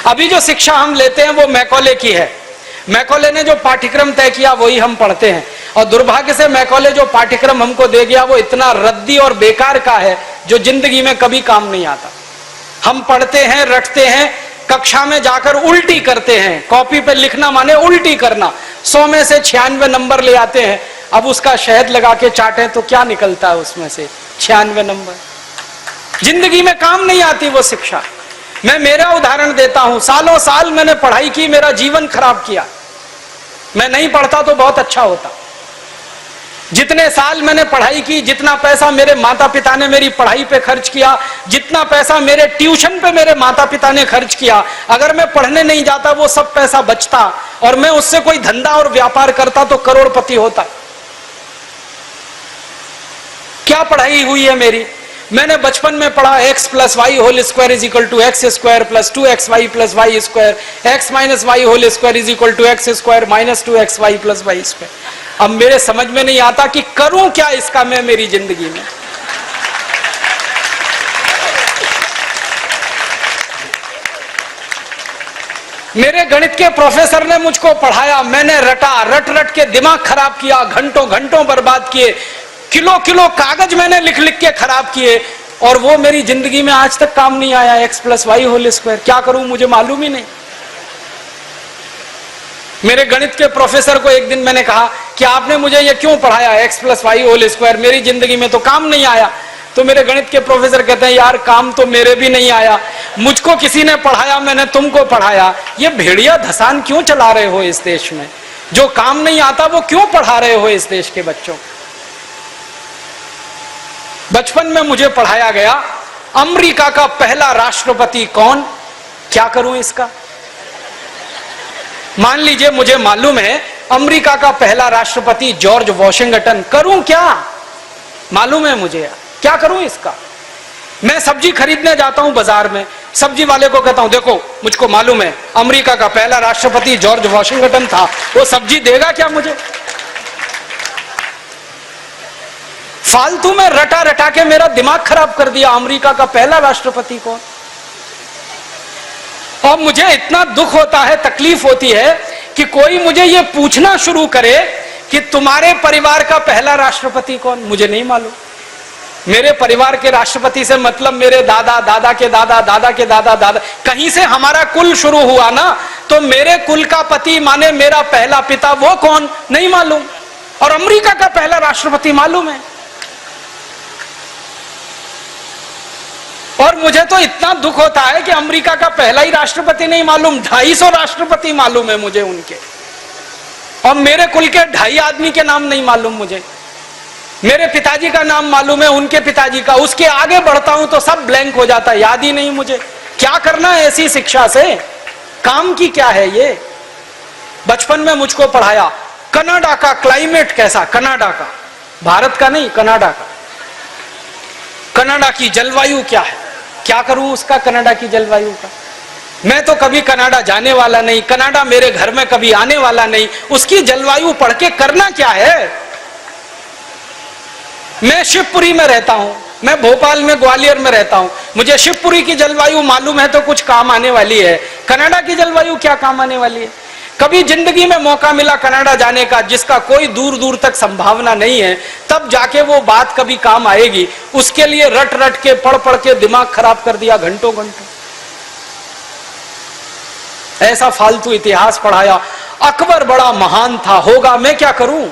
अभी जो शिक्षा हम लेते हैं वो मैकॉले की है। मैकॉले ने जो पाठ्यक्रम तय किया वही हम पढ़ते हैं, और दुर्भाग्य से मैकॉले जो पाठ्यक्रम हमको दे गया वो इतना रद्दी और बेकार का है जो जिंदगी में कभी काम नहीं आता। हम पढ़ते हैं, रटते हैं, कक्षा में जाकर उल्टी करते हैं। कॉपी पे लिखना माने उल्टी करना। 100 में से 96 नंबर ले आते हैं। अब उसका शहद लगा के चाटें तो क्या निकलता है उसमें से? 96 नंबर। जिंदगी में काम नहीं आती वो शिक्षा। मैं मेरा उदाहरण देता हूं, सालों साल मैंने पढ़ाई की, मेरा जीवन खराब किया। मैं नहीं पढ़ता तो बहुत अच्छा होता। जितने साल मैंने पढ़ाई की, जितना पैसा मेरे माता पिता ने मेरी पढ़ाई पे खर्च किया, जितना पैसा मेरे ट्यूशन पे मेरे माता पिता ने खर्च किया, अगर मैं पढ़ने नहीं जाता वो सब पैसा बचता और मैं उससे कोई धंधा और व्यापार करता तो करोड़पति होता। क्या पढ़ाई हुई है मेरी? मैंने बचपन में पढ़ा x + y whole square is equal to x square plus 2xy + y square, x - y whole square is equal to x square minus 2xy + y square. अब मेरे समझ में नहीं आता कि करूं क्या इसका मैं मेरी जिंदगी में। मेरे गणित के प्रोफेसर ने मुझको पढ़ाया, मैंने रटा, रट रट के दिमाग खराब किया, घंटों घंटों बर्बाद किए, किलो किलो कागज मैंने लिख लिख के खराब किए, और वो मेरी जिंदगी में आज तक काम नहीं आया। x + y होल स्क्वायर क्या करूं मुझे मालूम ही नहीं। मेरे गणित के प्रोफेसर को एक दिन मैंने कहा कि आपने मुझे ये क्यों पढ़ाया x + y होल स्क्वायर, मेरी जिंदगी में तो काम नहीं आया। तो मेरे गणित के प्रोफेसर कहते हैं, यार काम तो मेरे भी नहीं आया, मुझको किसी ने पढ़ाया, मैंने तुमको पढ़ाया। ये भेड़िया धसान क्यों चला रहे हो इस देश में? जो काम नहीं आता वो क्यों पढ़ा रहे हो इस देश के बच्चों? बचपन में मुझे पढ़ाया गया अमेरिका का पहला राष्ट्रपति कौन, क्या करूं इसका? मान लीजिए मुझे मालूम है अमेरिका का पहला राष्ट्रपति जॉर्ज वॉशिंगटन, करूं क्या? मालूम है मुझे, क्या करूं इसका? मैं सब्जी खरीदने जाता हूं बाजार में, सब्जी वाले को कहता हूं देखो मुझको मालूम है अमेरिका का पहला राष्ट्रपति जॉर्ज वॉशिंगटन था, वो सब्जी देगा क्या मुझे? फालतू में रटा रटा के मेरा दिमाग खराब कर दिया। अमेरिका का पहला राष्ट्रपति कौन? और मुझे इतना दुख होता है, तकलीफ होती है कि कोई मुझे ये पूछना शुरू करे कि तुम्हारे परिवार का पहला राष्ट्रपति कौन? मुझे नहीं मालूम। मेरे परिवार के राष्ट्रपति से मतलब मेरे दादा, दादा के दादा, दादा के दादा, दादा, कहीं से हमारा कुल शुरू हुआ ना, तो मेरे कुल का पति माने मेरा पहला पिता, वो कौन नहीं मालूम। और अमेरिका का पहला राष्ट्रपति मालूम है। और मुझे तो इतना दुख होता है कि अमेरिका का पहला ही राष्ट्रपति नहीं मालूम, 250 राष्ट्रपति मालूम है मुझे उनके, और मेरे कुल के 2.5 आदमी के नाम नहीं मालूम मुझे। मेरे पिताजी का नाम मालूम है, उनके पिताजी का, उसके आगे बढ़ता हूं तो सब ब्लैंक हो जाता है, याद ही नहीं मुझे। क्या करना है ऐसी शिक्षा से? काम की क्या है ये? बचपन में मुझको पढ़ाया कनाडा का क्लाइमेट कैसा, कनाडा का, भारत का नहीं, कनाडा का। कनाडा की जलवायु क्या है, क्या करूं उसका कनाडा की जलवायु का? मैं तो कभी कनाडा जाने वाला नहीं, कनाडा मेरे घर में कभी आने वाला नहीं, उसकी जलवायु पढ़ के करना क्या है? मैं शिवपुरी में रहता हूं, मैं भोपाल में, ग्वालियर में रहता हूं, मुझे शिवपुरी की जलवायु मालूम है तो कुछ काम आने वाली है, कनाडा की जलवायु क्या काम आने वाली है? कभी जिंदगी में मौका मिला कनाडा जाने का, जिसका कोई दूर दूर तक संभावना नहीं है, तब जाके वो बात कभी काम आएगी। उसके लिए रट रट के, पढ़ पढ़ के दिमाग खराब कर दिया घंटों घंटों। ऐसा फालतू इतिहास पढ़ाया। अकबर बड़ा महान था, होगा, मैं क्या करूं?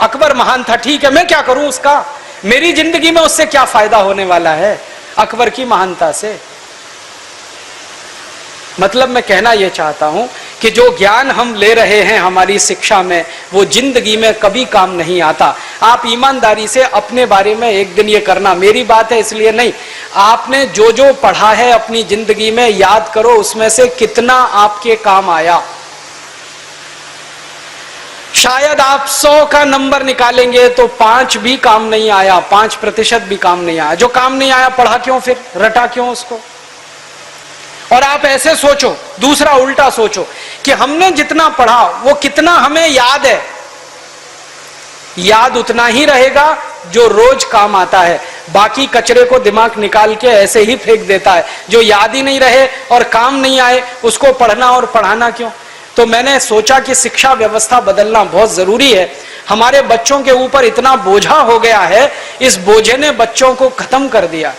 अकबर महान था, ठीक है, मैं क्या करूं उसका? मेरी जिंदगी में उससे क्या फायदा होने वाला है अकबर की महानता से? मतलब मैं कहना यह चाहता हूं कि जो ज्ञान हम ले रहे हैं हमारी शिक्षा में, वो जिंदगी में कभी काम नहीं आता। आप ईमानदारी से अपने बारे में एक दिन ये करना, मेरी बात है इसलिए नहीं, आपने जो जो पढ़ा है अपनी जिंदगी में याद करो, उसमें से कितना आपके काम आया। शायद आप 100 का नंबर निकालेंगे तो 5 भी काम नहीं आया, 5% भी काम नहीं आया। जो काम नहीं आया पढ़ा क्यों, फिर रटा क्यों उसको? और आप ऐसे सोचो, दूसरा उल्टा सोचो कि हमने जितना पढ़ा वो कितना हमें याद है। याद उतना ही रहेगा जो रोज काम आता है। बाकी कचरे को दिमाग निकाल के ऐसे ही फेंक देता है। जो याद ही नहीं रहे और काम नहीं आए उसको पढ़ना और पढ़ाना क्यों। तो मैंने सोचा कि शिक्षा व्यवस्था बदलना बहुत जरूरी है। हमारे बच्चों के ऊपर इतना बोझा हो गया है, इस बोझे ने बच्चों को खत्म कर दिया।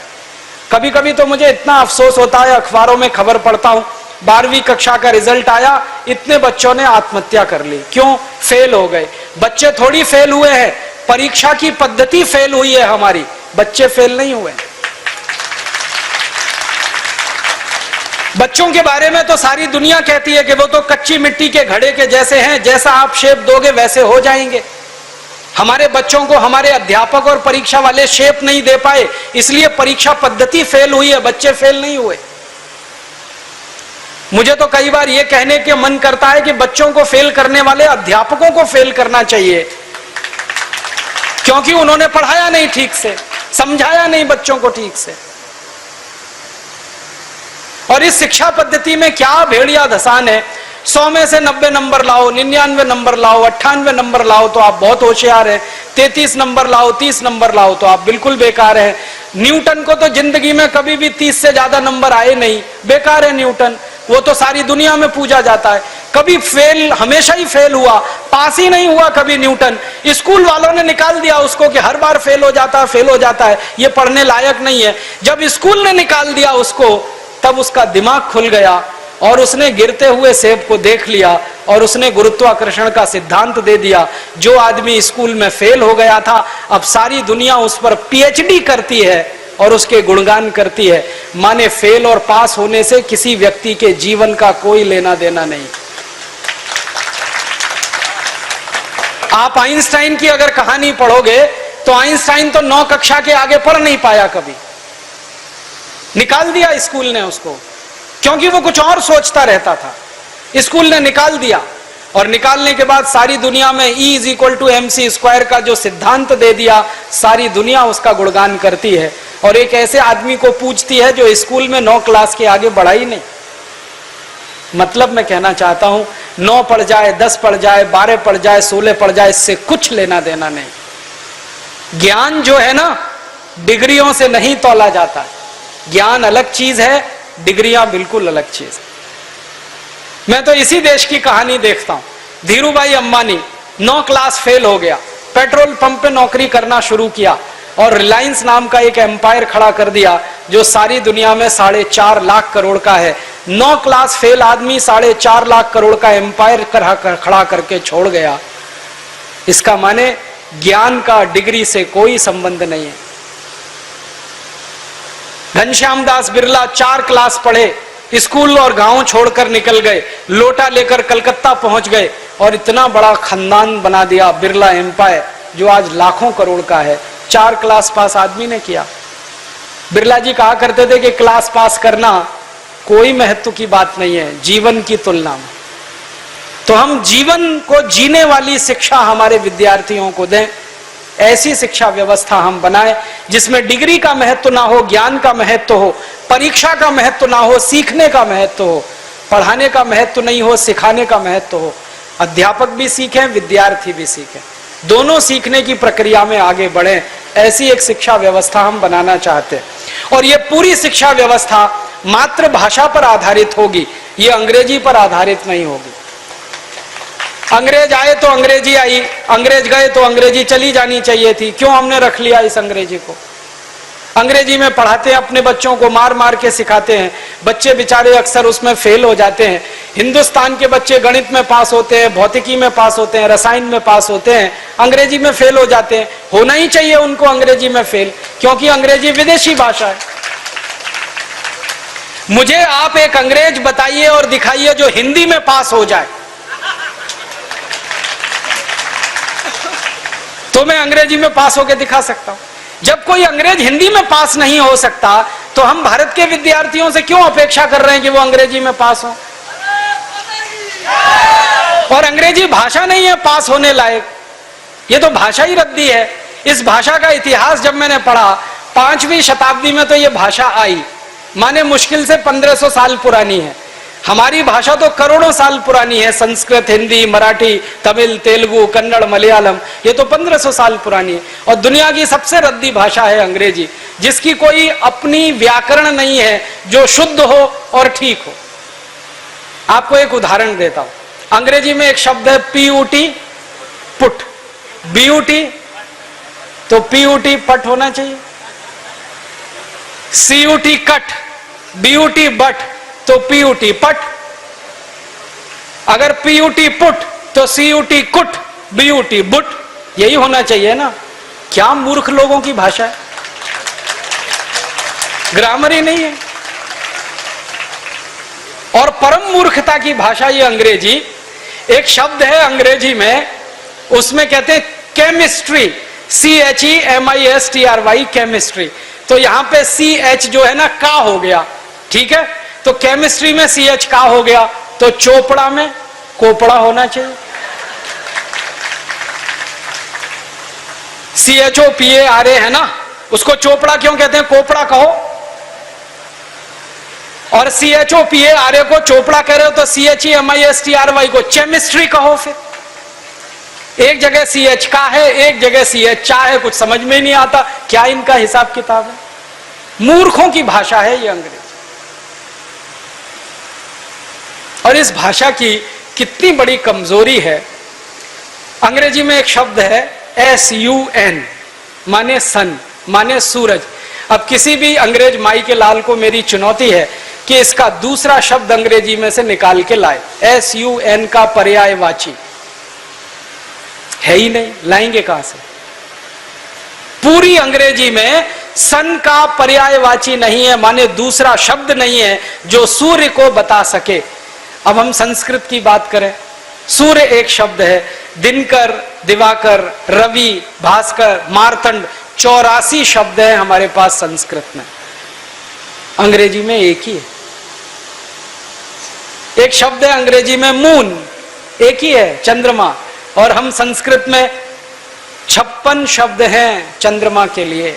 कभी कभी तो मुझे इतना अफसोस होता है, अखबारों में खबर पढ़ता हूं 12वीं कक्षा का रिजल्ट आया, इतने बच्चों ने आत्महत्या कर ली। क्यों? फेल हो गए। बच्चे थोड़ी फेल हुए हैं, परीक्षा की पद्धति फेल हुई है हमारी, बच्चे फेल नहीं हुए। बच्चों के बारे में तो सारी दुनिया कहती है कि वो तो कच्ची मिट्टी के घड़े के जैसे हैं, जैसा आप शेप दोगे वैसे हो जाएंगे। हमारे बच्चों को हमारे अध्यापक और परीक्षा वाले शेप नहीं दे पाए, इसलिए परीक्षा पद्धति फेल हुई है, बच्चे फेल नहीं हुए। मुझे तो कई बार यह कहने के मन करता है कि बच्चों को फेल करने वाले अध्यापकों को फेल करना चाहिए, क्योंकि उन्होंने पढ़ाया नहीं ठीक से, समझाया नहीं बच्चों को ठीक से। और इस शिक्षा पद्धति में क्या भेड़िया धसान है। 100 में से 90 नंबर लाओ, 99 नंबर लाओ, 98 नंबर लाओ तो आप बहुत होशियार हैं, 33 नंबर लाओ, 30 नंबर लाओ तो आप बिल्कुल बेकार हैं। न्यूटन को तो जिंदगी में कभी भी 30 से ज्यादा नंबर आए नहीं, बेकार है न्यूटन, वो तो सारी दुनिया में पूजा जाता है। कभी फेल, हमेशा ही फेल हुआ, पास ही नहीं हुआ कभी न्यूटन। स्कूल वालों ने निकाल दिया उसको कि हर बार फेल हो जाता है, ये पढ़ने लायक नहीं है। जब स्कूल ने निकाल दिया उसको, तब उसका दिमाग खुल गया और उसने गिरते हुए सेब को देख लिया और उसने गुरुत्वाकर्षण का सिद्धांत दे दिया। जो आदमी स्कूल में फेल हो गया था, अब सारी दुनिया उस पर पीएचडी करती है और उसके गुणगान करती है। माने फेल और पास होने से किसी व्यक्ति के जीवन का कोई लेना देना नहीं। आप आइंस्टाइन की अगर कहानी पढ़ोगे तो आइंस्टाइन तो 9 कक्षा के आगे पढ़ नहीं पाया, कभी निकाल दिया स्कूल ने उसको, क्योंकि वो कुछ और सोचता रहता था। स्कूल ने निकाल दिया और निकालने के बाद सारी दुनिया में E = mc² का जो सिद्धांत दे दिया, सारी दुनिया उसका गुणगान करती है और एक ऐसे आदमी को पूछती है जो स्कूल में 9 क्लास के आगे बढ़ा ही नहीं। मतलब मैं कहना चाहता हूं, 9 पढ़ जाए, 10 पढ़ जाए, 12 पढ़ जाए, 16 पढ़ जाए, इससे कुछ लेना देना नहीं। ज्ञान जो है ना, डिग्रियों से नहीं तौला जाता। ज्ञान अलग चीज है, डिग्रियां बिल्कुल अलग चीज। मैं तो इसी देश की कहानी देखता हूं। धीरूभाई अंबानी 9 क्लास फेल हो गया, पेट्रोल पंप पे नौकरी करना शुरू किया और रिलायंस नाम का एक एम्पायर खड़ा कर दिया जो सारी दुनिया में 4.5 लाख करोड़ का है। 9 क्लास फेल आदमी 4.5 लाख करोड़ का एम्पायर खड़ा करके छोड़ गया। इसका माने ज्ञान का डिग्री से कोई संबंध नहीं है। घनश्याम दास बिरला 4 क्लास पढ़े, स्कूल और गांव छोड़कर निकल गए, लोटा लेकर कलकत्ता पहुंच गए और इतना बड़ा खानदान बना दिया, बिरला एम्पायर, जो आज लाखों करोड़ का है। 4 क्लास पास आदमी ने किया। बिरला जी कहा करते थे कि क्लास पास करना कोई महत्व की बात नहीं है जीवन की तुलना में। तो हम जीवन को जीने वाली शिक्षा हमारे विद्यार्थियों को दें, ऐसी शिक्षा व्यवस्था हम बनाएं जिसमें डिग्री का महत्व ना हो, ज्ञान का महत्व हो, परीक्षा का महत्व ना हो, सीखने का महत्व हो। पढ़ाने का महत्व नहीं हो, सिखाने का महत्व हो। अध्यापक भी सीखें, विद्यार्थी भी सीखें, दोनों सीखने की प्रक्रिया में आगे बढ़ें। ऐसी एक शिक्षा व्यवस्था हम बनाना चाहते हैं और ये पूरी शिक्षा व्यवस्था मातृभाषा पर आधारित होगी, ये अंग्रेजी पर आधारित नहीं होगी। अंग्रेज आए तो अंग्रेजी आई, अंग्रेज गए तो अंग्रेजी चली जानी चाहिए थी। क्यों हमने रख लिया इस अंग्रेजी को? अंग्रेजी में पढ़ाते हैं अपने बच्चों को, मार मार के सिखाते हैं, बच्चे बेचारे अक्सर उसमें फेल हो जाते हैं। हिंदुस्तान के बच्चे गणित में पास होते हैं, भौतिकी में पास होते हैं, रसायन में पास होते हैं, अंग्रेजी में फेल हो जाते हैं। होना ही चाहिए उनको अंग्रेजी में फेल, क्योंकि अंग्रेजी विदेशी भाषा है। मुझे आप एक अंग्रेज बताइए और दिखाइए जो हिंदी में पास हो जाए, तो मैं अंग्रेजी में पास होकर दिखा सकता हूं। जब कोई अंग्रेज हिंदी में पास नहीं हो सकता तो हम भारत के विद्यार्थियों से क्यों अपेक्षा कर रहे हैं कि वो अंग्रेजी में पास हो? और अंग्रेजी भाषा नहीं है पास होने लायक, ये तो भाषा ही रद्दी है। इस भाषा का इतिहास जब मैंने पढ़ा, 5वीं शताब्दी में तो ये भाषा आई, माने मुश्किल से 1500 साल पुरानी है। हमारी भाषा तो करोड़ों साल पुरानी है, संस्कृत, हिंदी, मराठी, तमिल, तेलुगु, कन्नड़, मलयालम, ये तो 1500 साल पुरानी है। और दुनिया की सबसे रद्दी भाषा है अंग्रेजी, जिसकी कोई अपनी व्याकरण नहीं है जो शुद्ध हो और ठीक हो। आपको एक उदाहरण देता हूं, अंग्रेजी में एक शब्द है पीयूटी, पुट, बीयूटी, तो पीयूटी पट होना चाहिए, सीयूटी कट, बीयूटी बट, तो पीयूटी पट। अगर पीयूटी पुट तो सीयूटी कुट, बीयूटी बुट, यही होना चाहिए ना। क्या मूर्ख लोगों की भाषा है, ग्रामर ही नहीं है। और परम मूर्खता की भाषा ये अंग्रेजी। एक शब्द है अंग्रेजी में, उसमें कहते हैं केमिस्ट्री, CHEMISTRY, केमिस्ट्री, तो यहां पे CH जो है ना का हो गया, ठीक है, तो केमिस्ट्री में CH का हो गया, तो चोपड़ा में कोपड़ा होना चाहिए। CHOPARA है ना, उसको चोपड़ा क्यों कहते हैं, कोपड़ा कहो। और CHOPARA को चोपड़ा कह रहे हो तो CHEMISTRY को केमिस्ट्री कहो। फिर एक जगह CH का है, एक जगह CH चा है, कुछ समझ में नहीं आता क्या इनका हिसाब किताब है। मूर्खों की भाषा है ये अंग्रेजी। और इस भाषा की कितनी बड़ी कमजोरी है। अंग्रेजी में एक शब्द है SUN, माने सन, माने सूरज। अब किसी भी अंग्रेज माई के लाल को मेरी चुनौती है कि इसका दूसरा शब्द अंग्रेजी में से निकाल के लाए, SUN का पर्यायवाची है ही नहीं, लाएंगे कहां से। पूरी अंग्रेजी में सन का पर्यायवाची नहीं है, माने दूसरा शब्द नहीं है जो सूर्य को बता सके। अब हम संस्कृत की बात करें, सूर्य एक शब्द है, दिनकर, दिवाकर, रवि, भास्कर, मार्तंड, 84 शब्द हैं हमारे पास संस्कृत में। अंग्रेजी में एक ही है। एक शब्द है अंग्रेजी में मून, एक ही है, चंद्रमा। और हम संस्कृत में 56 शब्द हैं चंद्रमा के लिए।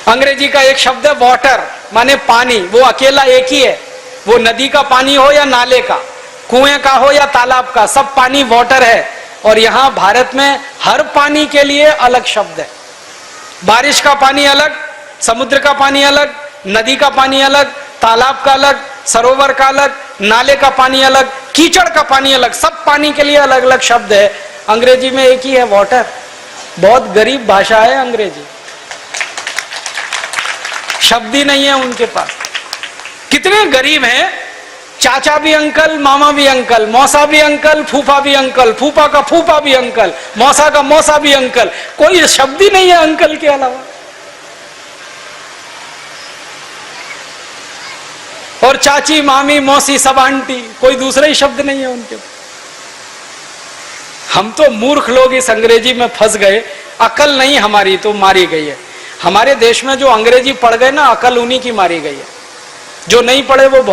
अंग्रेजी का एक शब्द है वाटर, माने पानी, वो अकेला एक ही है। वो नदी का पानी हो या नाले का, कुएं का हो या तालाब का, सब पानी वाटर है। और यहां भारत में हर पानी के लिए अलग शब्द है। बारिश का पानी अलग, समुद्र का पानी अलग, नदी का पानी अलग, तालाब का अलग, सरोवर का अलग, नाले का पानी अलग, कीचड़ का पानी अलग, सब पानी के लिए अलग अलग शब्द है। अंग्रेजी में एक ही है, वाटर। बहुत गरीब भाषा है अंग्रेजी, शब्द ही नहीं है उनके पास। कितने गरीब हैं, चाचा भी अंकल, मामा भी अंकल, मौसा भी अंकल, फूफा भी अंकल, फूफा का फूफा भी अंकल, मौसा का मौसा भी अंकल, कोई शब्द ही नहीं है अंकल के अलावा। और चाची, मामी, मौसी, सब आंटी, कोई दूसरा ही शब्द नहीं है उनके। हम तो मूर्ख लोग इस अंग्रेजी में फंस गए, अकल नहीं हमारी तो मारी गई है। हमारे देश में जो अंग्रेजी पढ़ गए ना, अकल उन्हीं की मारी गई है। जो नहीं पढ़े वो बहुत